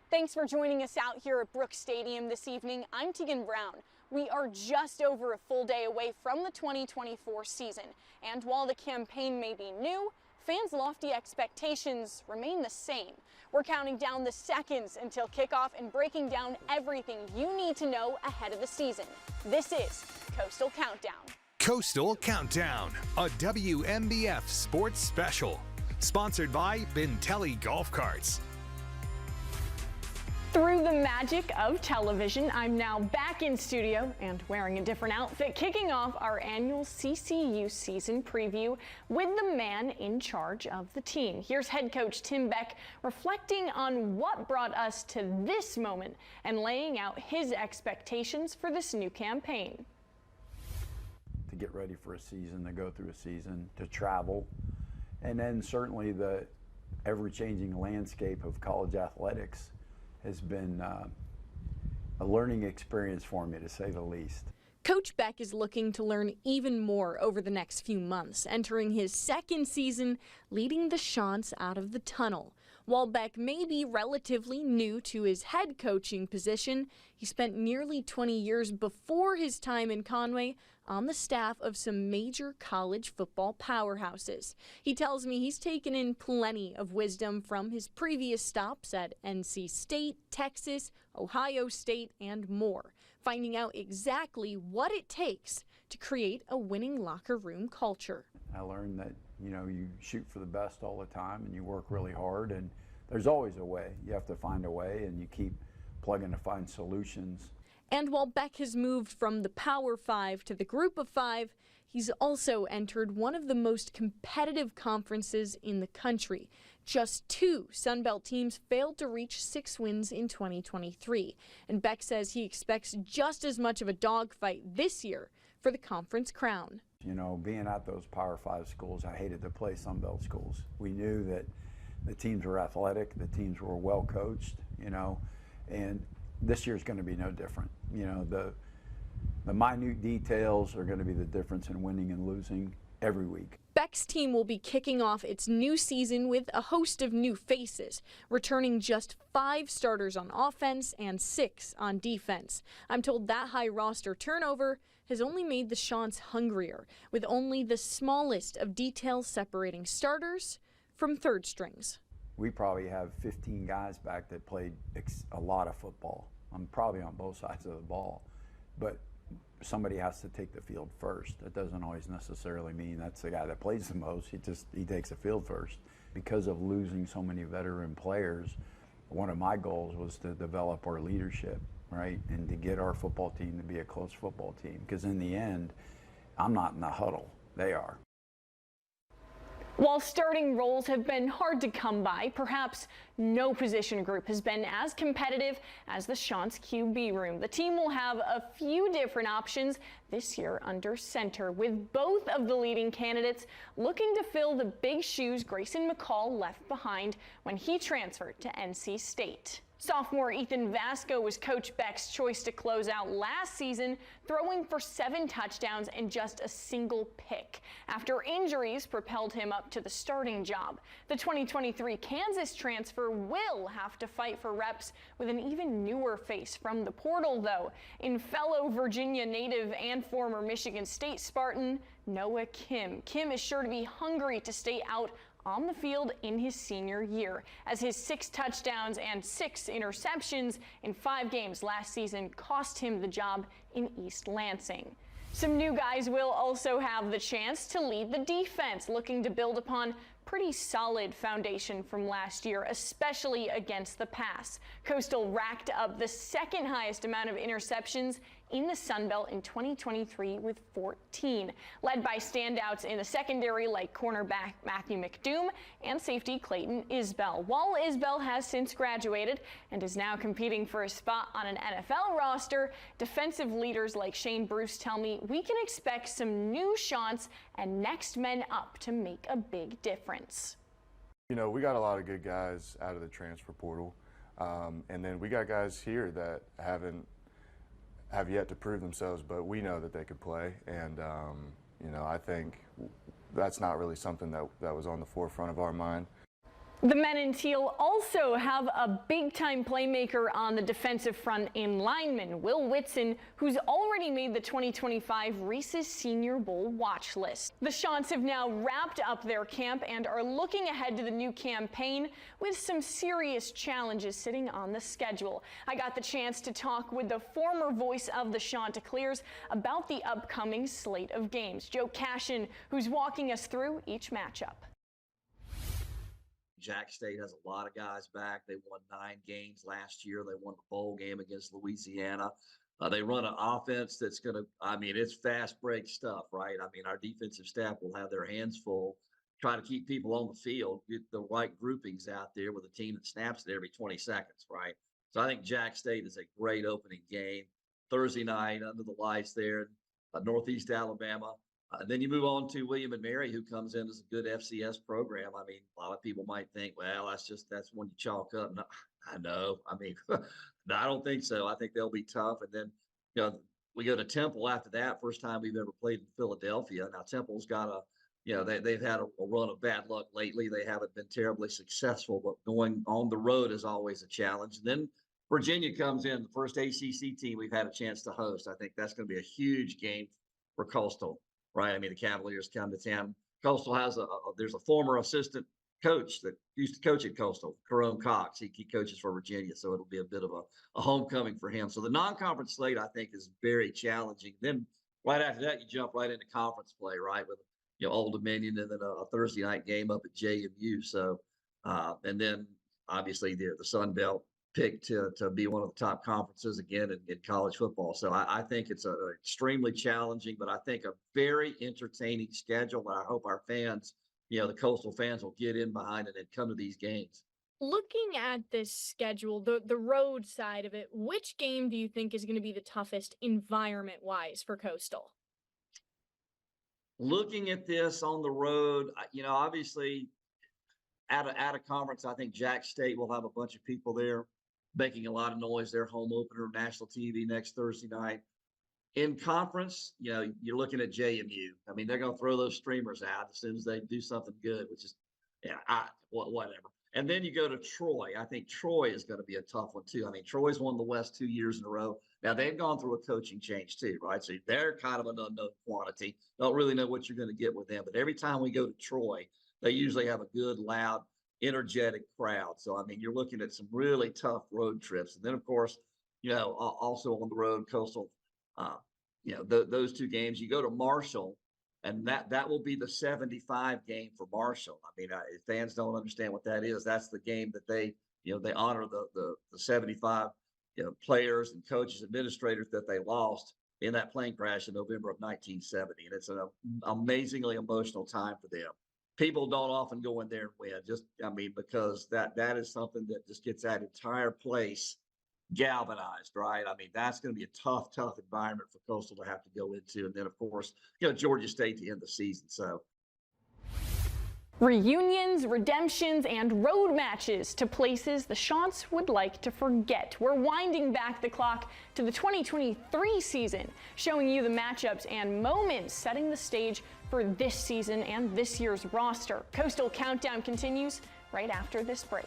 Thanks for joining us out here at Brooks Stadium this evening. I'm Teagan Brown. We are just over a full day away from the 2024 season. And while the campaign may be new, fans' lofty expectations remain the same. We're counting down the seconds until kickoff and breaking down everything you need to know ahead of the season. This is Coastal Countdown. Coastal Countdown, a WMBF sports special. Sponsored by Bintelli Golf Carts. Through the magic of television, I'm now back in studio and wearing a different outfit, kicking off our annual CCU season preview with the man in charge of the team. Here's head coach Tim Beck reflecting on what brought us to this moment and laying out his expectations for this new campaign. To get ready for a season, to go through a season, to travel, and then certainly the ever-changing landscape of college athletics has been a learning experience for me, to say the least. Coach Beck is looking to learn even more over the next few months, entering his second season leading the Chants out of the tunnel. While Beck may be relatively new to his head coaching position, he spent nearly 20 years before his time in Conway on the staff of some major college football powerhouses. He tells me he's taken in plenty of wisdom from his previous stops at NC State, Texas, Ohio State, and more, finding out exactly what it takes to create a winning locker room culture. I learned that, you shoot for the best all the time and you work really hard, and there's always a way. You have to find a way, and you keep plugging to find solutions. And while Beck has moved from the Power Five to the Group of Five, he's also entered one of the most competitive conferences in the country. Just 2 Sun Belt teams failed to reach 6 wins in 2023. And Beck says he expects just as much of a dogfight this year for the conference crown. Being at those Power 5 schools, I hated to play Sun Belt schools. We knew that the teams were athletic, the teams were well coached, and this year's going to be no different. The minute details are going to be the difference in winning and losing every week. Beck's team will be kicking off its new season with a host of new faces, returning just 5 starters on offense and 6 on defense. I'm told that high roster turnover has only made the Chants hungrier, with only the smallest of details separating starters from third strings. We probably have 15 guys back that played a lot of football. I'm probably on both sides of the ball, but somebody has to take the field first. That doesn't always necessarily mean that's the guy that plays the most. He takes the field first. Because of losing so many veteran players, one of my goals was to develop our leadership, right, and to get our football team to be a close football team. Because in the end, I'm not in the huddle. They are. While starting roles have been hard to come by, perhaps no position group has been as competitive as the Chants QB room. The team will have a few different options this year under center, with both of the leading candidates looking to fill the big shoes Grayson McCall left behind when he transferred to NC State. Sophomore Ethan Vasco was Coach Beck's choice to close out last season, throwing for 7 touchdowns and just a single pick. After injuries propelled him up to the starting job. The 2023 Kansas transfer will have to fight for reps with an even newer face from the portal, though, in fellow Virginia native and former Michigan State Spartan Noah Kim. Kim is sure to be hungry to stay out on the field in his senior year, as his 6 touchdowns and 6 interceptions in 5 games last season cost him the job in East Lansing. Some new guys will also have the chance to lead the defense, looking to build upon pretty solid foundation from last year, especially against the pass. Coastal racked up the 2nd highest amount of interceptions in the Sun Belt in 2023 with 14, led by standouts in the secondary like cornerback Matthew McDoom and safety Clayton Isbell. While Isbell has since graduated and is now competing for a spot on an NFL roster, defensive leaders like Shane Bruce tell me we can expect some new Chants and next men up to make a big difference. We got a lot of good guys out of the transfer portal, and then we got guys here that have yet to prove themselves, but we know that they could play, and I think that's not really something that was on the forefront of our mind. The men in teal also have a big-time playmaker on the defensive front in lineman Will Whitson, who's already made the 2025 Reese's Senior Bowl watch list. The Chants have now wrapped up their camp and are looking ahead to the new campaign with some serious challenges sitting on the schedule. I got the chance to talk with the former voice of the Chanticleers about the upcoming slate of games. Joe Cashin, who's walking us through each matchup. Jack State has a lot of guys back. They won 9 games last year. They won the bowl game against Louisiana. They run an offense that's going to, it's fast break stuff, right? Our defensive staff will have their hands full trying to keep people on the field, get the right groupings out there with a team that snaps it every 20 seconds, right? So I think Jack State is a great opening game. Thursday night under the lights there in Northeast Alabama. And then you move on to William and Mary, who comes in as a good FCS program. A lot of people might think, well, that's one you chalk up. No, I know. No, I don't think so. I think they'll be tough. And then, we go to Temple after that. First time we've ever played in Philadelphia. Now, Temple's got they've had a run of bad luck lately. They haven't been terribly successful, but going on the road is always a challenge. And then Virginia comes in, the first ACC team we've had a chance to host. I think that's going to be a huge game for Coastal. Right, the Cavaliers come to town. Coastal has there's a former assistant coach that used to coach at Coastal, Jerome Cox. He coaches for Virginia, so it'll be a bit of a homecoming for him. So the non-conference slate, I think, is very challenging. Then right after that, you jump right into conference play, right, with Old Dominion and then a Thursday night game up at JMU. So and then obviously the Sun Belt picked to be one of the top conferences again in college football. So I think it's extremely challenging, but I think a very entertaining schedule. And I hope our fans, the Coastal fans, will get in behind it and come to these games. Looking at this schedule, the road side of it, which game do you think is going to be the toughest environment-wise for Coastal? Looking at this on the road, obviously out of conference, I think Jack State will have a bunch of people there making a lot of noise. Their home opener, national TV next Thursday night. In conference, you're looking at JMU. They're going to throw those streamers out as soon as they do something good, which is, whatever. And then you go to Troy. I think Troy is going to be a tough one too. Troy's won the West 2 years in a row. Now they've gone through a coaching change too, right? So they're kind of an unknown quantity. Don't really know what you're going to get with them. But every time we go to Troy, they usually have a good, loud, energetic crowd. So, you're looking at some really tough road trips. And then, of course, also on the road, Coastal, those 2 games, you go to Marshall, and that will be the 75 game for Marshall. If fans don't understand what that is, that's the game that they honor the 75, players and coaches, administrators that they lost in that plane crash in November of 1970. And it's an amazingly emotional time for them. People don't often go in there and win, because that is something that just gets that entire place galvanized, right? That's going to be a tough environment for Coastal to have to go into. And then, of course, Georgia State to end the season. So reunions, redemptions, and road matches to places the Chants would like to forget. We're winding back the clock to the 2023 season, showing you the matchups and moments setting the stage for this season and this year's roster. Coastal Countdown continues right after this break.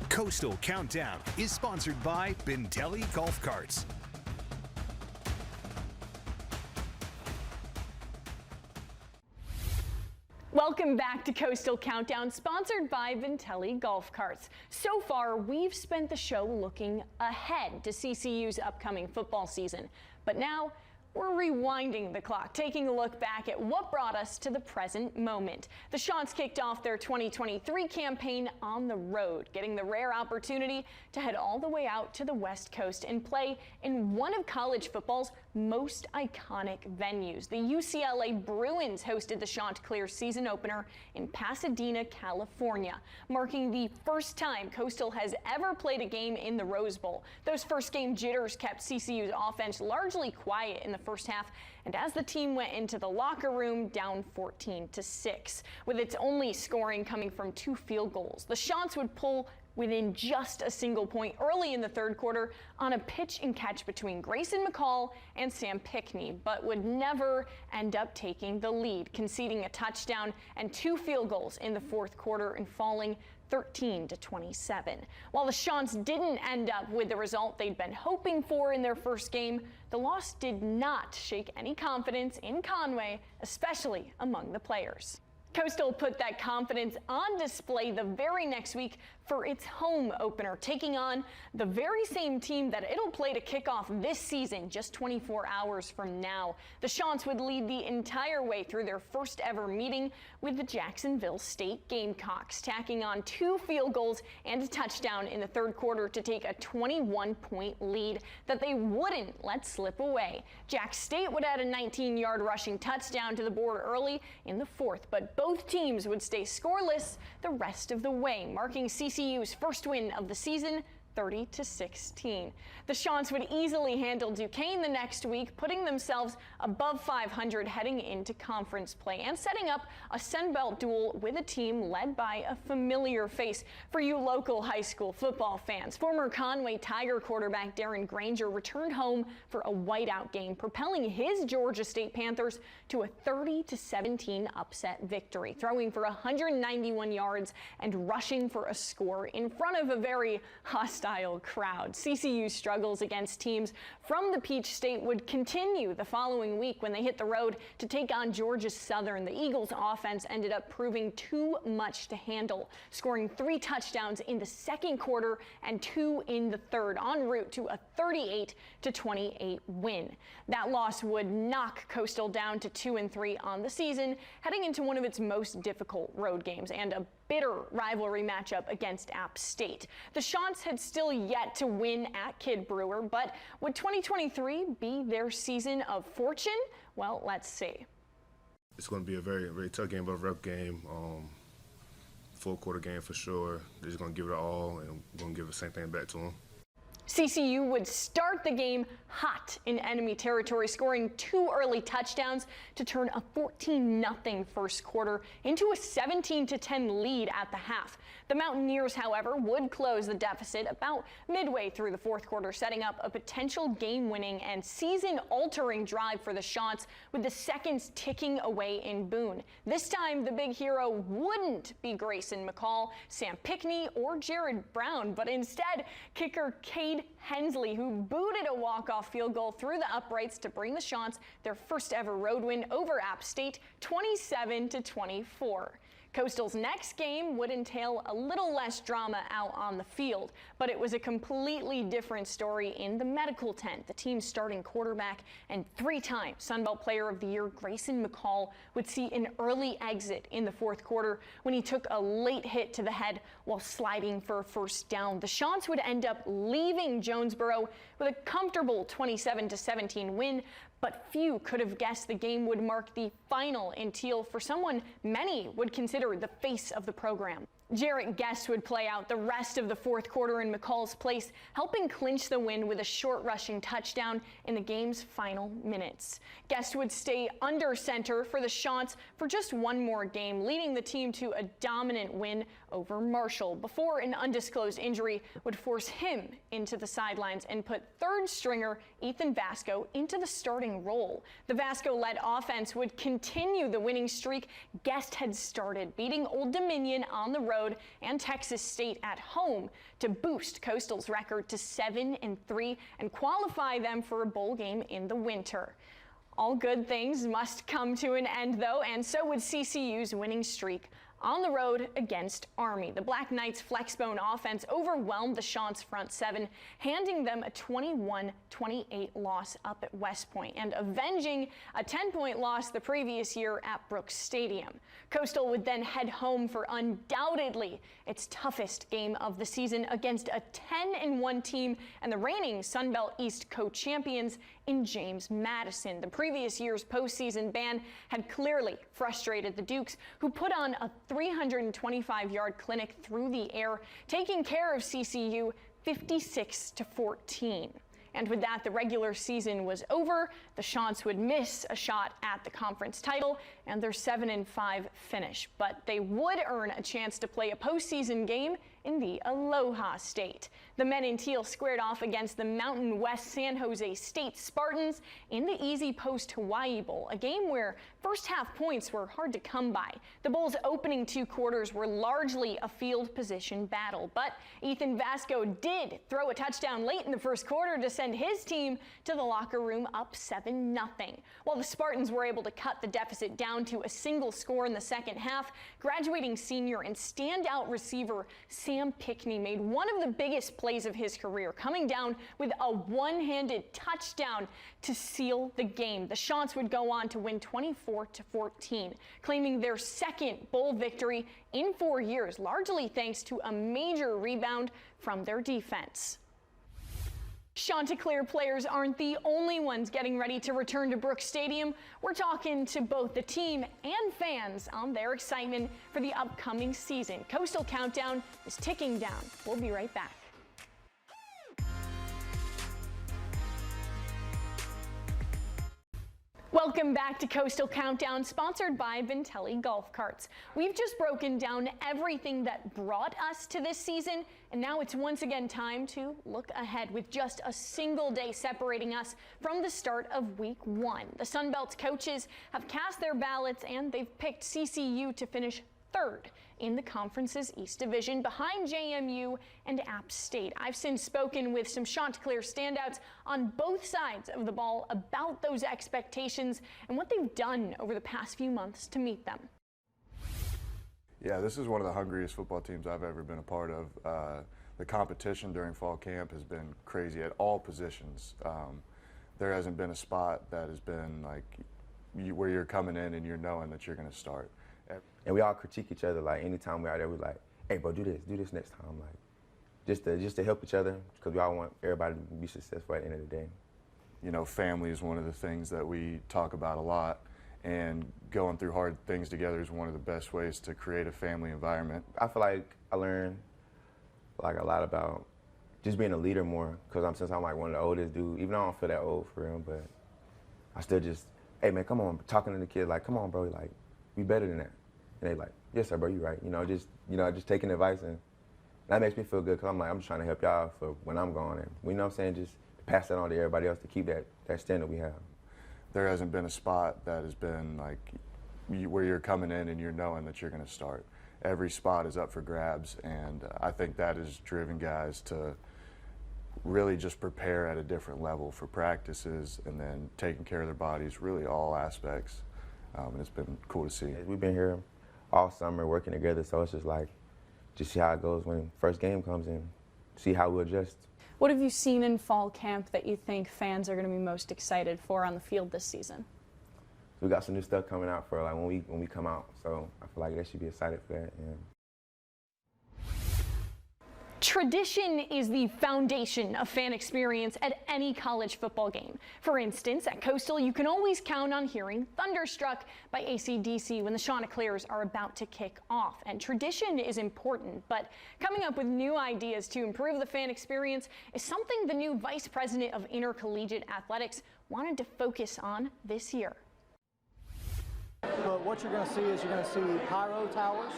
Coastal Countdown is sponsored by Bintelli Golf Carts. Welcome back to Coastal Countdown, sponsored by Bintelli Golf Carts. So far, we've spent the show looking ahead to CCU's upcoming football season. But now, we're rewinding the clock, taking a look back at what brought us to the present moment. The Chants kicked off their 2023 campaign on the road, getting the rare opportunity to head all the way out to the West Coast and play in one of college football's most iconic venues. The UCLA Bruins hosted the Chanticleers season opener in Pasadena, California, marking the first time Coastal has ever played a game in the Rose Bowl. Those first game jitters kept CCU's offense largely quiet in the first half, and as the team went into the locker room down 14-6, with its only scoring coming from 2 field goals, the Chants would pull within just a single point early in the third quarter on a pitch and catch between Grayson McCall and Sam Pickney, but would never end up taking the lead, conceding a touchdown and 2 field goals in the fourth quarter and falling 13-27. While the Chants didn't end up with the result they'd been hoping for in their first game, the loss did not shake any confidence in Conway, especially among the players. Coastal put that confidence on display the very next week for its home opener, taking on the very same team that it'll play to kick off this season just 24 hours from now. The Chants would lead the entire way through their first ever meeting with the Jacksonville State Gamecocks, tacking on 2 field goals and a touchdown in the third quarter to take a 21-point lead that they wouldn't let slip away. Jack State would add a 19-yard rushing touchdown to the board early in the fourth, but both teams would stay scoreless the rest of the way, marking CCU's first win of the season, 30-16. The Chants would easily handle Duquesne the next week, putting themselves above 500 heading into conference play and setting up a Sunbelt duel with a team led by a familiar face for you local high school football fans. Former Conway Tiger quarterback Darren Granger returned home for a whiteout game, propelling his Georgia State Panthers to a 30-17 upset victory, throwing for 191 yards and rushing for a score in front of a very hostile crowd. CCU's struggles against teams from the Peach State would continue the following week when they hit the road to take on Georgia Southern. The Eagles' offense ended up proving too much to handle, scoring 3 touchdowns in the second quarter and 2 in the third, en route to a 38-28 win. That loss would knock Coastal down to 2-3 on the season, heading into one of its most difficult road games and a bitter rivalry matchup against App State. The Chants had still yet to win at Kid Brewer, but would 2023 be their season of fortune? Well, let's see. It's going to be a very, very tough game, but a rough game. Full quarter game for sure. They're just going to give it all, and we're going to give the same thing back to them. CCU would start the game hot in enemy territory, scoring 2 early touchdowns to turn a 14-0 first quarter into a 17-10 lead at the half. The Mountaineers, however, would close the deficit about midway through the fourth quarter, setting up a potential game-winning and season-altering drive for the Chants with the seconds ticking away in Boone. This time, the big hero wouldn't be Grayson McCall, Sam Pickney, or Jared Brown, but instead kicker Cade Hensley, who booted a walk-off field goal through the uprights to bring the Chants their first ever road win over App State, 27-24. Coastal's next game would entail a little less drama out on the field, but it was a completely different story in the medical tent. The team's starting quarterback and 3-time Sunbelt Player of the Year Grayson McCall would see an early exit in the fourth quarter when he took a late hit to the head while sliding for a first down. The Chants would end up leaving Jonesboro with a comfortable 27-17 win, but few could have guessed the game would mark the final in teal for someone many would consider the face of the program. Jarrett Guest would play out the rest of the fourth quarter in McCall's place, helping clinch the win with a short rushing touchdown in the game's final minutes. Guest would stay under center for the Chants for just one more game, leading the team to a dominant win over Marshall before an undisclosed injury would force him into the sidelines and put third stringer Ethan Vasco into the starting role. The Vasco-led offense would continue the winning streak Guest had started, beating Old Dominion on the road and Texas State at home to boost Coastal's record to 7-3 and qualify them for a bowl game in the winter. All good things must come to an end, though, and so would CCU's winning streak on the road against Army. The Black Knights' flexbone offense overwhelmed the Chants' front seven, handing them a 21-28 loss up at West Point and avenging a 10-point loss the previous year at Brooks Stadium. Coastal would then head home for undoubtedly its toughest game of the season against a 10-1 team and the reigning Sunbelt East co-champions in James Madison. The previous year's postseason ban had clearly frustrated the Dukes, who put on a 325-yard clinic through the air, taking care of CCU 56-14. And with that, the regular season was over. The Chants would miss a shot at the conference title and their 7-5 finish, but they would earn a chance to play a postseason game in the Aloha State. The men in teal squared off against the Mountain West San Jose State Spartans in the Easy Post Hawaii Bowl, a game where first half points were hard to come by. The Bowl's opening 2 quarters were largely a field position battle, but Ethan Vasco did throw a touchdown late in the first quarter to send his team to the locker room up 7-0. While the Spartans were able to cut the deficit down to a single score in the second half, graduating senior and standout receiver Sam Pickney made one of the biggest plays of his career, coming down with a one-handed touchdown to seal the game. The Chants would go on to win 24-14, claiming their second bowl victory in 4 years, largely thanks to a major rebound from their defense. Chanticleer players aren't the only ones getting ready to return to Brooks Stadium. We're talking to both the team and fans on their excitement for the upcoming season. Coastal Countdown is ticking down. We'll be right back. Welcome back to Coastal Countdown, sponsored by Vintelli Golf Carts. We've just broken down everything that brought us to this season, and now it's once again time to look ahead with just a single day separating us from the start of week 1. The Sunbelt's coaches have cast their ballots and they've picked CCU to finish 3rd in the conference's East Division, behind JMU and App State. I've since spoken with some Chanticleer standouts on both sides of the ball about those expectations and what they've done over the past few months to meet them. Yeah, this is one of the hungriest football teams I've ever been a part of. The competition during fall camp has been crazy at all positions. There hasn't been a spot that has been like where you're coming in and you're knowing that you're going to start. And we all critique each other. Like anytime we're out there, we're like, "Hey, bro, do this next time." Like, just to help each other, because we all want everybody to be successful at the end of the day. You know, family is one of the things that we talk about a lot, and going through hard things together is one of the best ways to create a family environment. I feel like I learned like a lot about just being a leader more, because since I'm like one of the oldest dudes, even though I don't feel that old for real, but I still just, hey man, come on, talking to the kids like, come on, bro, like, be better than that. And they like, yes, sir, bro, you're right. Just taking advice, and that makes me feel good, because I'm like, I'm just trying to help y'all for when I'm gone, and you know what I'm saying, just pass that on to everybody else to keep that standard we have. There hasn't been a spot that has been like where you're coming in and you're knowing that you're going to start. Every spot is up for grabs, and I think that has driven guys to really just prepare at a different level for practices and then taking care of their bodies, really all aspects, and it's been cool to see. We've been here all summer working together, so it's just like, just see how it goes when first game comes in, see how we adjust. What have you seen in fall camp that you think fans are going to be most excited for on the field this season? We got some new stuff coming out for like when we come out, so I feel like they should be excited for that. Yeah. Tradition is the foundation of fan experience at any college football game. For instance, at Coastal, you can always count on hearing Thunderstruck by AC/DC when the Chanticleers are about to kick off. And tradition is important, but coming up with new ideas to improve the fan experience is something the new Vice President of Intercollegiate Athletics wanted to focus on this year. But what you're going to see is you're going to see pyro towers,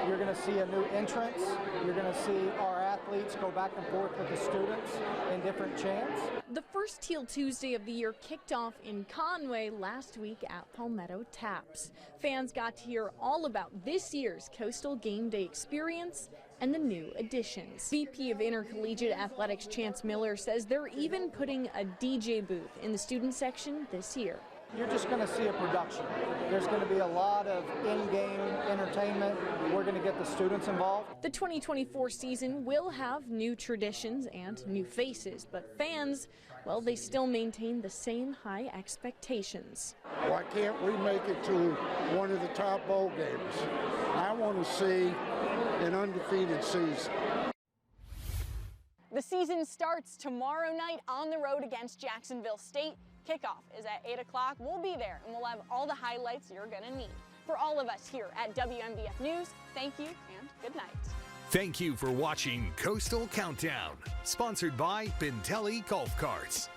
you're going to see a new entrance, you're going to see our athletes go back and forth with the students in different chants. The first Teal Tuesday of the year kicked off in Conway last week at Palmetto Taps. Fans got to hear all about this year's Coastal Game Day experience and the new additions. VP of Intercollegiate Athletics Chance Miller says they're even putting a DJ booth in the student section this year. You're just going to see a production. There's going to be a lot of in-game entertainment. We're going to get the students involved. The 2024 season will have new traditions and new faces, but fans, well, they still maintain the same high expectations. Why can't we make it to one of the top bowl games? I want to see an undefeated season. The season starts tomorrow night on the road against Jacksonville State. Kickoff is at 8 o'clock. We'll be there, and we'll have all the highlights you're going to need. For all of us here at WMBF News, thank you and good night. Thank you for watching Coastal Countdown, sponsored by Vintelli Golf Carts.